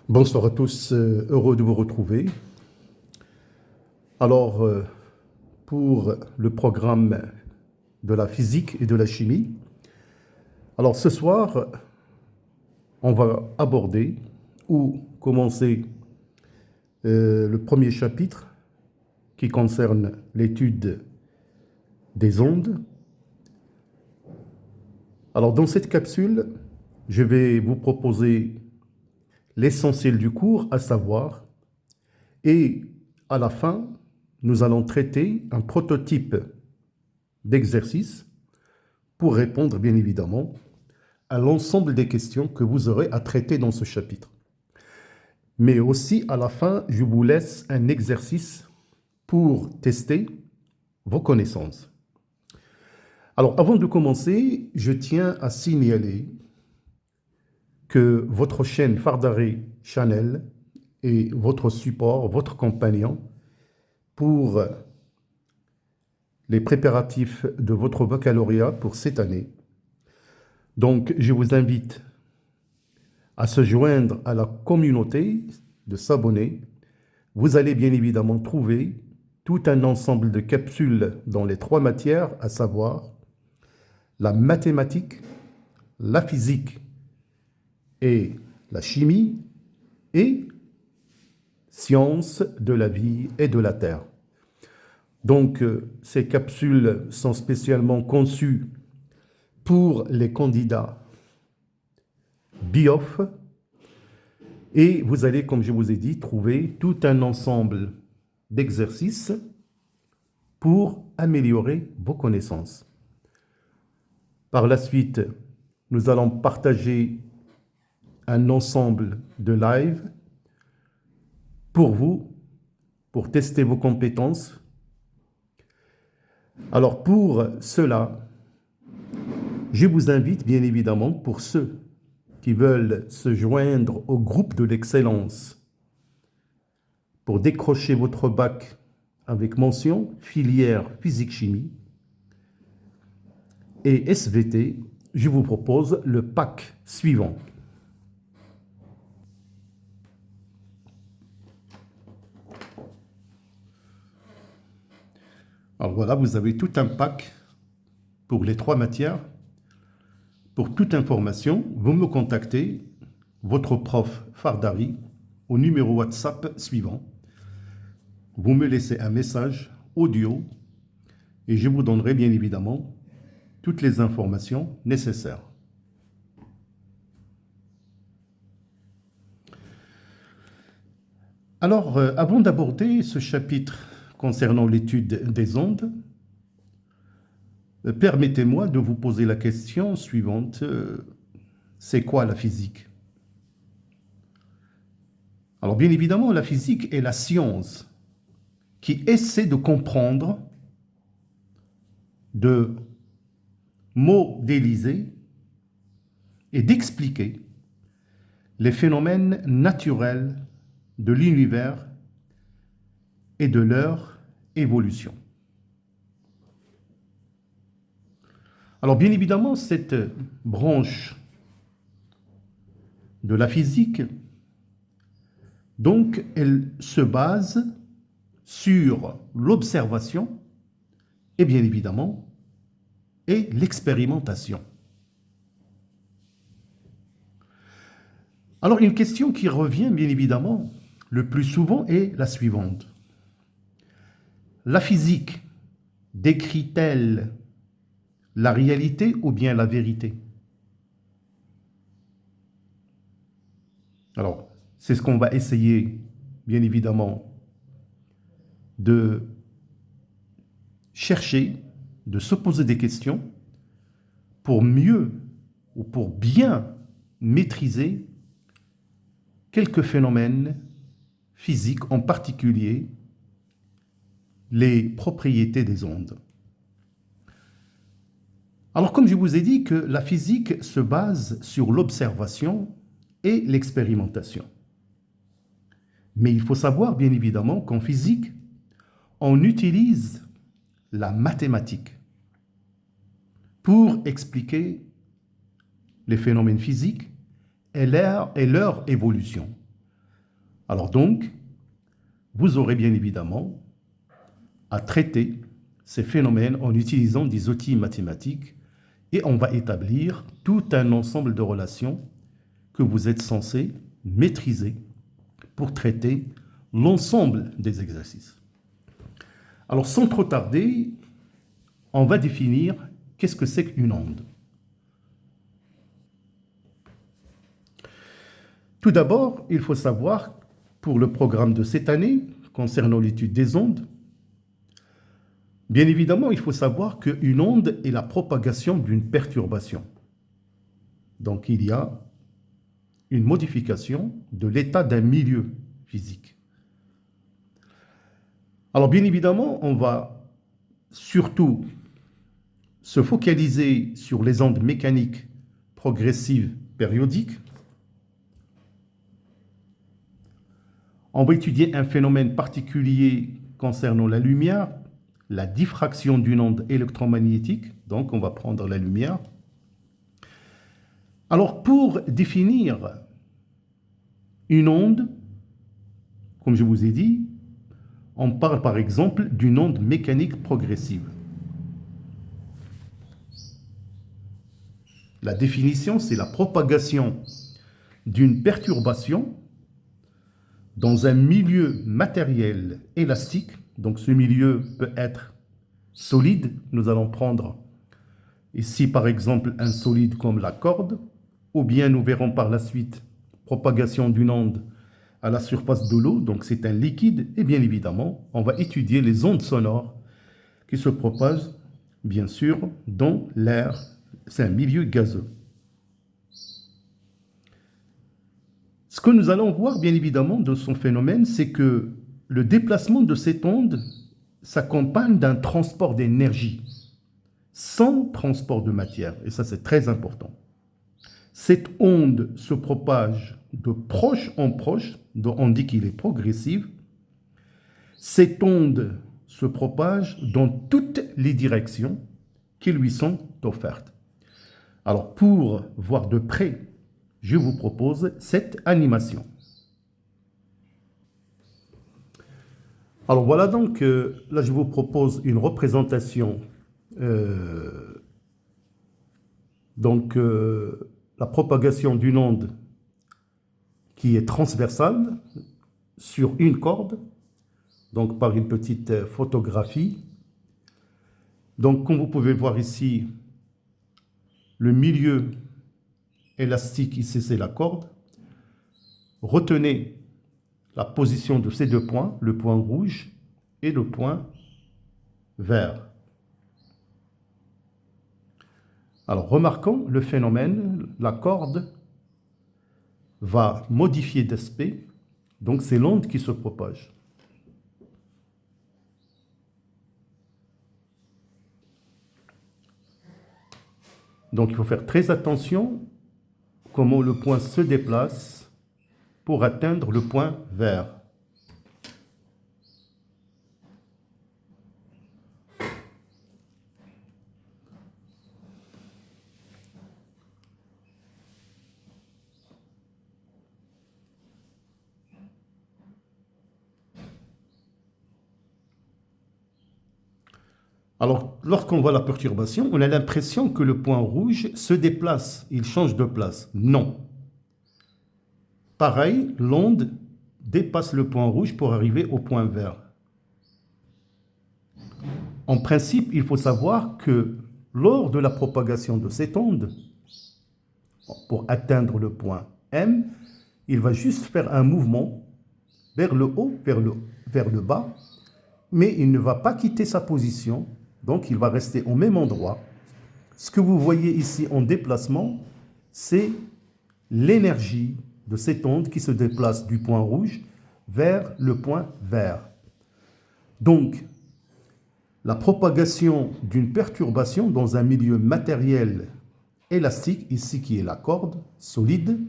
Bonsoir à tous, heureux de vous retrouver. Alors, pour le programme de la physique et de la chimie, alors ce soir, on va aborder ou commencer le premier chapitre qui concerne l'étude des ondes. Alors, dans cette capsule, je vais vous proposer l'essentiel du cours, à savoir, et à la fin, nous allons traiter un prototype d'exercice pour répondre, bien évidemment, à l'ensemble des questions que vous aurez à traiter dans ce chapitre. Mais aussi, à la fin, je vous laisse un exercice pour tester vos connaissances. Alors, avant de commencer, je tiens à signaler que votre chaîne Fardari Channel est votre support, votre compagnon pour les préparatifs de votre baccalauréat pour cette année. Donc, je vous invite à se joindre à la communauté, de s'abonner. Vous allez bien évidemment trouver tout un ensemble de capsules dans les 3 matières, à savoir la mathématique, la physique et la chimie, et sciences de la vie et de la terre. Donc, ces capsules sont spécialement conçues pour les candidats BIOF, et vous allez, comme je vous ai dit, trouver tout un ensemble d'exercices pour améliorer vos connaissances. Par la suite, nous allons partager un ensemble de lives pour vous, pour tester vos compétences. Alors pour cela, je vous invite bien évidemment, pour ceux qui veulent se joindre au groupe de l'excellence pour décrocher votre bac avec mention filière physique-chimie et SVT, je vous propose le pack suivant. Alors voilà, vous avez tout un pack pour les 3 matières. Pour toute information, vous me contactez, votre prof Fardari, au numéro WhatsApp suivant. Vous me laissez un message audio et je vous donnerai bien évidemment toutes les informations nécessaires. Alors, avant d'aborder ce chapitre concernant l'étude des ondes, permettez-moi de vous poser la question suivante. C'est quoi la physique? Alors, bien évidemment, la physique est la science qui essaie de comprendre, de modéliser et d'expliquer les phénomènes naturels de l'univers et de leur évolution. Alors bien évidemment, cette branche de la physique, donc, elle se base sur l'observation et bien évidemment, et l'expérimentation. Alors une question qui revient bien évidemment le plus souvent est la suivante. La physique décrit-elle la réalité ou bien la vérité? Alors, c'est ce qu'on va essayer, bien évidemment, de chercher, de se poser des questions pour mieux ou pour bien maîtriser quelques phénomènes physiques, en particulier les propriétés des ondes. Alors, comme je vous ai dit que la physique se base sur l'observation et l'expérimentation. Mais il faut savoir, bien évidemment, qu'en physique, on utilise la mathématique pour expliquer les phénomènes physiques et leur évolution. Alors donc, vous aurez bien évidemment à traiter ces phénomènes en utilisant des outils mathématiques et on va établir tout un ensemble de relations que vous êtes censé maîtriser pour traiter l'ensemble des exercices. Alors sans trop tarder, on va définir qu'est-ce que c'est qu'une onde. Tout d'abord, il faut savoir, pour le programme de cette année, concernant l'étude des ondes, bien évidemment, il faut savoir qu'une onde est la propagation d'une perturbation. Donc, il y a une modification de l'état d'un milieu physique. Alors, bien évidemment, on va surtout se focaliser sur les ondes mécaniques progressives périodiques. On va étudier un phénomène particulier concernant la lumière, la diffraction d'une onde électromagnétique. Donc, on va prendre la lumière. Alors, pour définir une onde, comme je vous ai dit, on parle par exemple d'une onde mécanique progressive. La définition, c'est la propagation d'une perturbation dans un milieu matériel élastique. Donc ce milieu peut être solide. Nous allons prendre ici par exemple un solide comme la corde, ou bien nous verrons par la suite propagation d'une onde à la surface de l'eau, donc c'est un liquide, et bien évidemment on va étudier les ondes sonores qui se propagent bien sûr dans l'air. C'est un milieu gazeux. Ce que nous allons voir, bien évidemment, de son phénomène, c'est que le déplacement de cette onde s'accompagne d'un transport d'énergie, sans transport de matière. Et ça, c'est très important. Cette onde se propage de proche en proche, donc on dit qu'il est progressif. Cette onde se propage dans toutes les directions qui lui sont offertes. Alors, pour voir de près, je vous propose cette animation. Alors voilà donc, là je vous propose une représentation, la propagation d'une onde qui est transversale sur une corde, donc par une petite photographie. Donc comme vous pouvez voir ici, le milieu élastique, ici c'est la corde. Retenez la position de ces deux points, le point rouge et le point vert. Alors remarquons le phénomène, la corde va modifier d'aspect, donc c'est l'onde qui se propage. Donc il faut faire très attention comment le point se déplace pour atteindre le point vert. Alors, lorsqu'on voit la perturbation, on a l'impression que le point rouge se déplace, il change de place. Non. Pareil, l'onde dépasse le point rouge pour arriver au point vert. En principe, il faut savoir que lors de la propagation de cette onde, pour atteindre le point M, il va juste faire un mouvement vers le haut, vers le bas, mais il ne va pas quitter sa position, donc il va rester au même endroit. Ce que vous voyez ici en déplacement, c'est l'énergie de cette onde qui se déplace du point rouge vers le point vert. Donc, la propagation d'une perturbation dans un milieu matériel élastique, ici qui est la corde solide,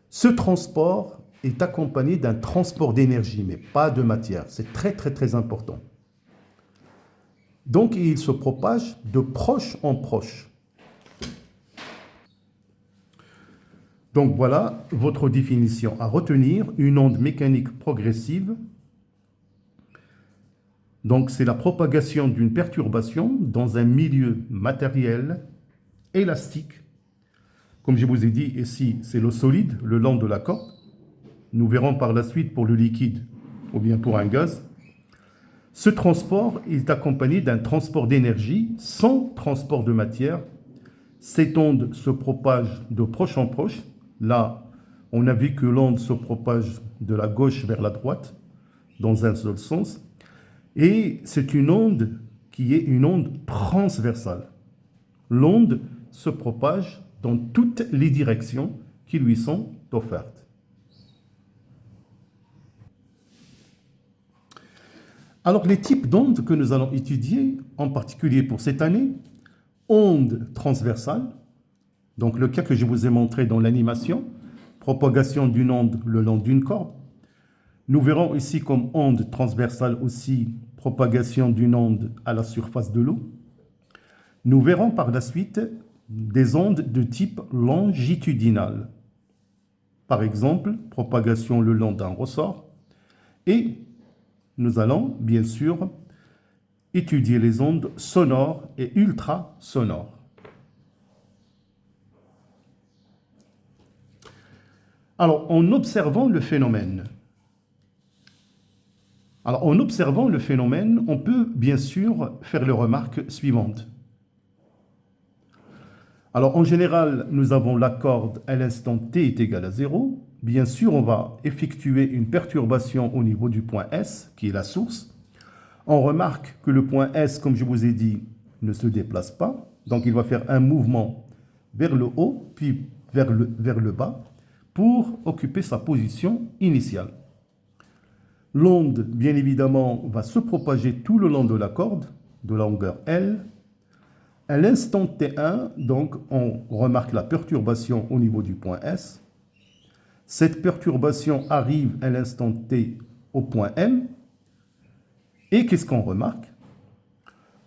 ce transport est accompagné d'un transport d'énergie, mais pas de matière. C'est très très très important. Donc il se propage de proche en proche. Donc voilà votre définition à retenir, une onde mécanique progressive. Donc c'est la propagation d'une perturbation dans un milieu matériel élastique. Comme je vous ai dit, ici c'est le solide, le long de la corde. Nous verrons par la suite pour le liquide ou bien pour un gaz. Ce transport est accompagné d'un transport d'énergie sans transport de matière. Cette onde se propage de proche en proche. Là, on a vu que l'onde se propage de la gauche vers la droite, dans un seul sens. Et c'est une onde qui est une onde transversale. L'onde se propage dans toutes les directions qui lui sont offertes. Alors, les types d'ondes que nous allons étudier, en particulier pour cette année, ondes transversales, donc le cas que je vous ai montré dans l'animation, propagation d'une onde le long d'une corde. Nous verrons ici comme onde transversale aussi propagation d'une onde à la surface de l'eau. Nous verrons par la suite des ondes de type longitudinal. Par exemple, propagation le long d'un ressort. Et nous allons, bien sûr, étudier les ondes sonores et ultrasonores. Alors, en observant le phénomène, on peut bien sûr faire les remarques suivantes. Alors, en général, nous avons la corde à l'instant t est égal à 0. Bien sûr, on va effectuer une perturbation au niveau du point S, qui est la source. On remarque que le point S, comme je vous ai dit, ne se déplace pas. Donc, il va faire un mouvement vers le haut, puis vers le bas, pour occuper sa position initiale. L'onde, bien évidemment, va se propager tout le long de la corde, de longueur L. À l'instant T1, donc, on remarque la perturbation au niveau du point S. Cette perturbation arrive à l'instant T au point M. Et qu'est-ce qu'on remarque?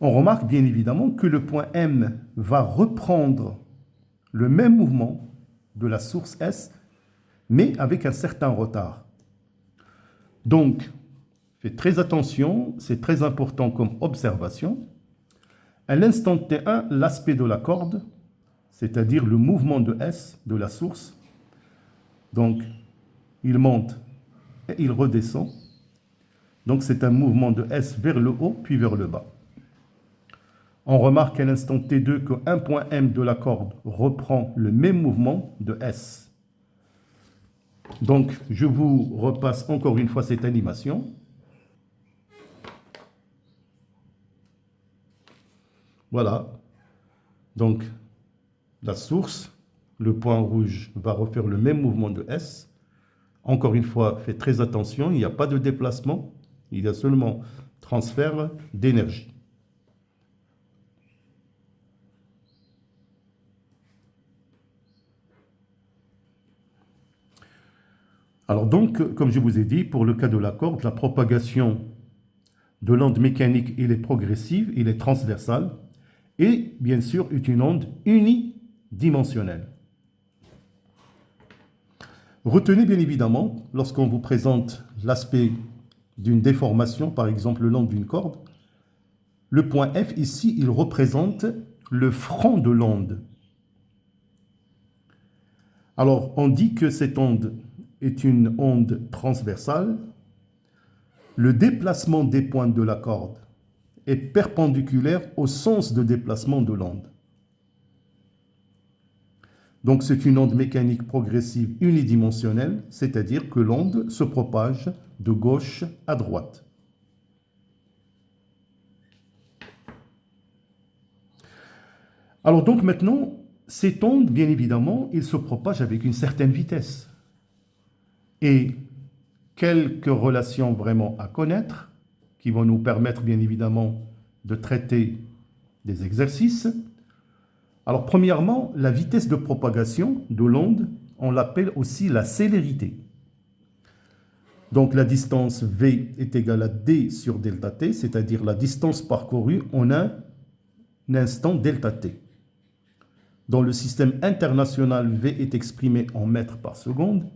On remarque bien évidemment que le point M va reprendre le même mouvement de la source S, mais avec un certain retard. Donc, faites très attention, c'est très important comme observation. À l'instant T1, l'aspect de la corde, c'est-à-dire le mouvement de S, de la source, donc il monte et il redescend. Donc c'est un mouvement de S vers le haut, puis vers le bas. On remarque à l'instant T2 qu'un point M de la corde reprend le même mouvement de S. Donc, je vous repasse encore une fois cette animation. Voilà. Donc, la source, le point rouge va refaire le même mouvement de S. Encore une fois, faites très attention, il n'y a pas de déplacement, il y a seulement transfert d'énergie. Alors donc, comme je vous ai dit, pour le cas de la corde, la propagation de l'onde mécanique, il est progressive, il est transversale, et bien sûr, est une onde unidimensionnelle. Retenez bien évidemment, lorsqu'on vous présente l'aspect d'une déformation, par exemple le long d'une corde, le point F ici, il représente le front de l'onde. Alors, on dit que cette onde est une onde transversale. Le déplacement des pointes de la corde est perpendiculaire au sens de déplacement de l'onde. Donc c'est une onde mécanique progressive unidimensionnelle, c'est-à-dire que l'onde se propage de gauche à droite. Alors donc maintenant, cette onde, bien évidemment, il se propage avec une certaine vitesse. Et quelques relations vraiment à connaître, qui vont nous permettre bien évidemment de traiter des exercices. Alors premièrement, la vitesse de propagation de l'onde, on l'appelle aussi la célérité. Donc la distance V est égale à D sur delta T, c'est-à-dire la distance parcourue en un instant delta T. Dans le système international, V est exprimé en mètres par seconde,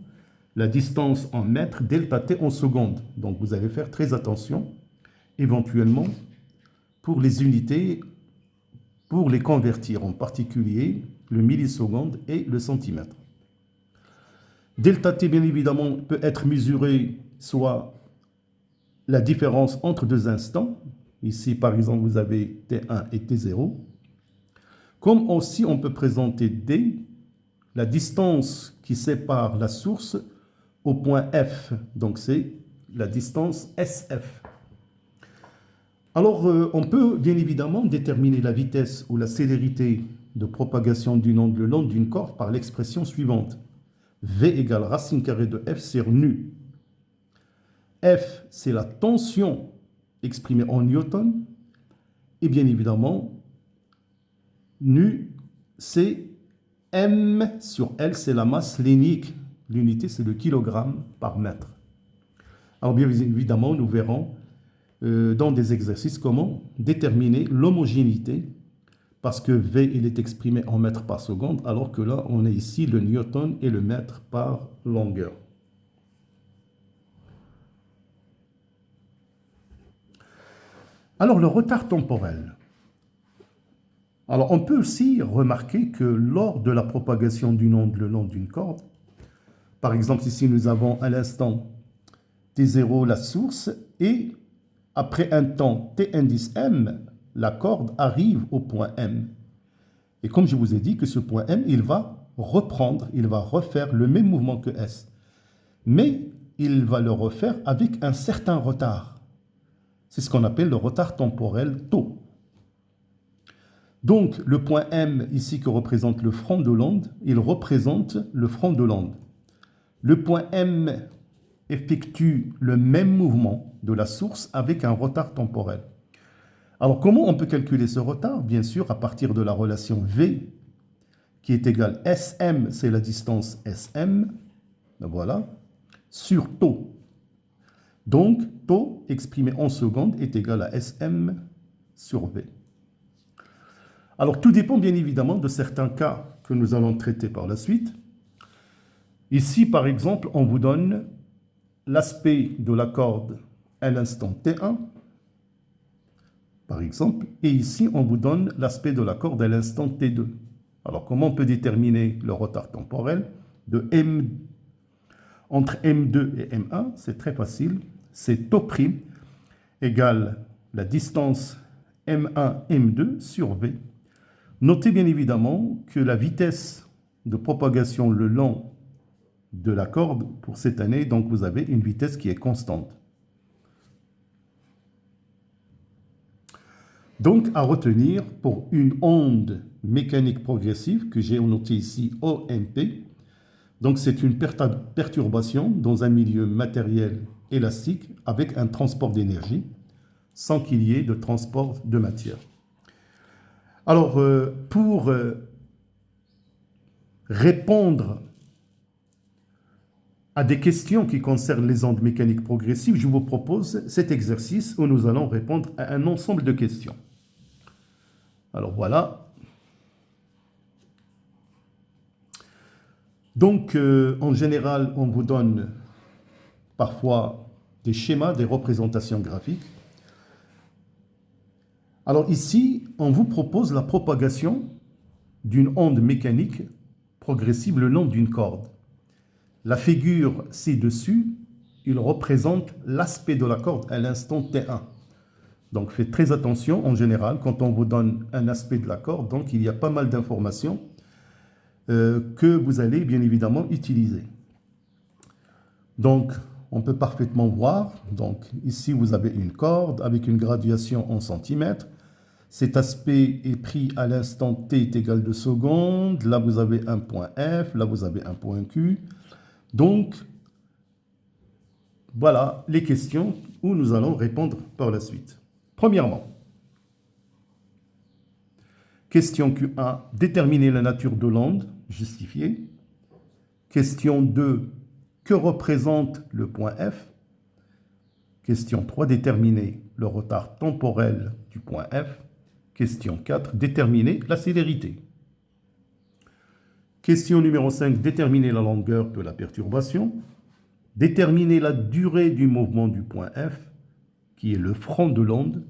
la distance en mètres, delta T en secondes. Donc vous allez faire très attention, éventuellement, pour les unités, pour les convertir, en particulier le milliseconde et le centimètre. Delta T, bien évidemment, peut être mesuré soit la différence entre deux instants. Ici, par exemple, vous avez T1 et T0. Comme aussi, on peut présenter D, la distance qui sépare la source au point F. Donc, c'est la distance SF. Alors, on peut bien évidemment déterminer la vitesse ou la célérité de propagation d'une onde le long d'une corde par l'expression suivante. V égale racine carrée de F sur nu. F, c'est la tension exprimée en newton. Et bien évidemment, nu, c'est M sur L, c'est la masse lénique. L'unité, c'est le kilogramme par mètre. Alors bien évidemment, nous verrons dans des exercices comment déterminer l'homogénéité, parce que V, il est exprimé en mètres par seconde, alors que là, on a ici le newton et le mètre par longueur. Alors, le retard temporel. Alors, on peut aussi remarquer que lors de la propagation d'une onde le long d'une corde, par exemple, ici, nous avons à l'instant T0 la source et après un temps T indice M, la corde arrive au point M. Et comme je vous ai dit que ce point M, il va reprendre, il va refaire le même mouvement que S. Mais il va le refaire avec un certain retard. C'est ce qu'on appelle le retard temporel taux. Donc, le point M, ici, que représente le front de l'onde, il représente le front de l'onde. Le point M effectue le même mouvement de la source avec un retard temporel. Alors, comment on peut calculer ce retard? Bien sûr, à partir de la relation V, qui est égale SM, c'est la distance SM, voilà, sur taux. Donc, taux exprimé en secondes est égal à SM sur V. Alors, tout dépend bien évidemment de certains cas que nous allons traiter par la suite. Ici, par exemple, on vous donne l'aspect de la corde à l'instant T1, par exemple, et ici, on vous donne l'aspect de la corde à l'instant T2. Alors, comment on peut déterminer le retard temporel entre M2 et M1? C'est très facile. C'est taux' égale la distance M1, M2 sur V. Notez bien évidemment que la vitesse de propagation le long de la corde pour cette année, donc vous avez une vitesse qui est constante. Donc, à retenir pour une onde mécanique progressive que j'ai noté ici OMP, donc c'est une perturbation dans un milieu matériel élastique avec un transport d'énergie sans qu'il y ait de transport de matière. Alors, pour répondre à des questions qui concernent les ondes mécaniques progressives, je vous propose cet exercice où nous allons répondre à un ensemble de questions. Alors voilà. Donc, en général, on vous donne parfois des schémas, des représentations graphiques. Alors ici, on vous propose la propagation d'une onde mécanique progressive le long d'une corde. La figure ci-dessus, il représente l'aspect de la corde à l'instant T1. Donc faites très attention, en général, quand on vous donne un aspect de la corde, donc il y a pas mal d'informations que vous allez bien évidemment utiliser. Donc, on peut parfaitement voir, donc ici vous avez une corde avec une graduation en centimètres. Cet aspect est pris à l'instant t est égal 2 secondes. Là, vous avez un point F, là, vous avez un point Q. Donc, voilà les questions où nous allons répondre par la suite. Premièrement, question Q1, déterminer la nature de l'onde, justifiée. Question 2, que représente le point F? Question 3, déterminer le retard temporel du point F. Question 4, déterminer la célérité. Question numéro 5, déterminer la longueur de la perturbation. Déterminer la durée du mouvement du point F, qui est le front de l'onde.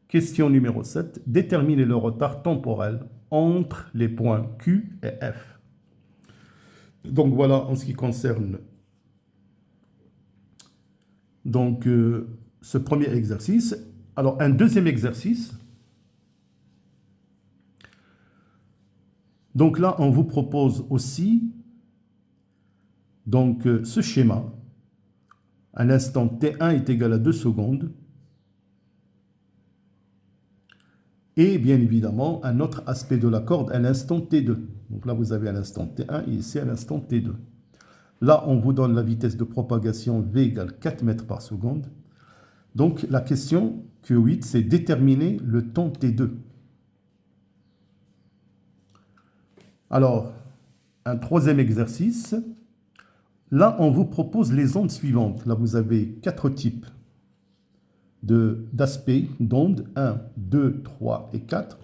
Question numéro 7, déterminer le retard temporel entre les points Q et F. Donc voilà en ce qui concerne donc, ce premier exercice. Alors un deuxième exercice. Donc là, on vous propose aussi donc, ce schéma. À l'instant T1 est égal à 2 secondes. Et bien évidemment, un autre aspect de la corde à l'instant T2. Donc là, vous avez à l'instant T1 et ici à l'instant T2. Là, on vous donne la vitesse de propagation V égale 4 mètres par seconde. Donc la question Q8, c'est déterminer le temps T2. Alors, un troisième exercice. Là, on vous propose les ondes suivantes. Là, vous avez 4 types d'aspects d'ondes, 1, 2, 3 et 4.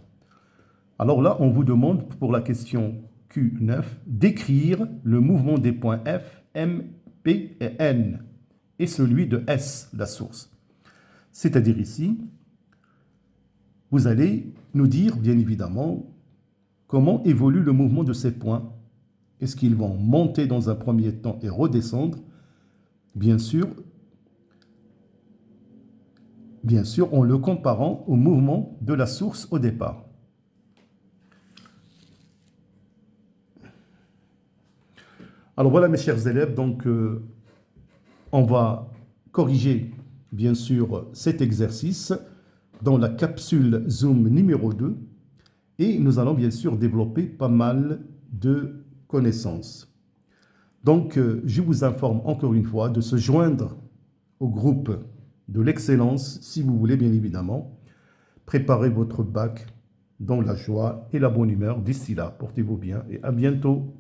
Alors là, on vous demande, pour la question Q9, d'écrire le mouvement des points F, M, P et N, et celui de S, la source. C'est-à-dire ici, vous allez nous dire, bien évidemment, comment évolue le mouvement de ces points. Est-ce qu'ils vont monter dans un premier temps et redescendre? Bien sûr, en le comparant au mouvement de la source au départ. Alors voilà mes chers élèves, donc on va corriger bien sûr cet exercice dans la capsule Zoom numéro 2 et nous allons bien sûr développer pas mal de connaissances. Donc je vous informe encore une fois de se joindre au groupe de l'excellence si vous voulez bien évidemment préparer votre bac dans la joie et la bonne humeur. D'ici là, portez-vous bien et à bientôt.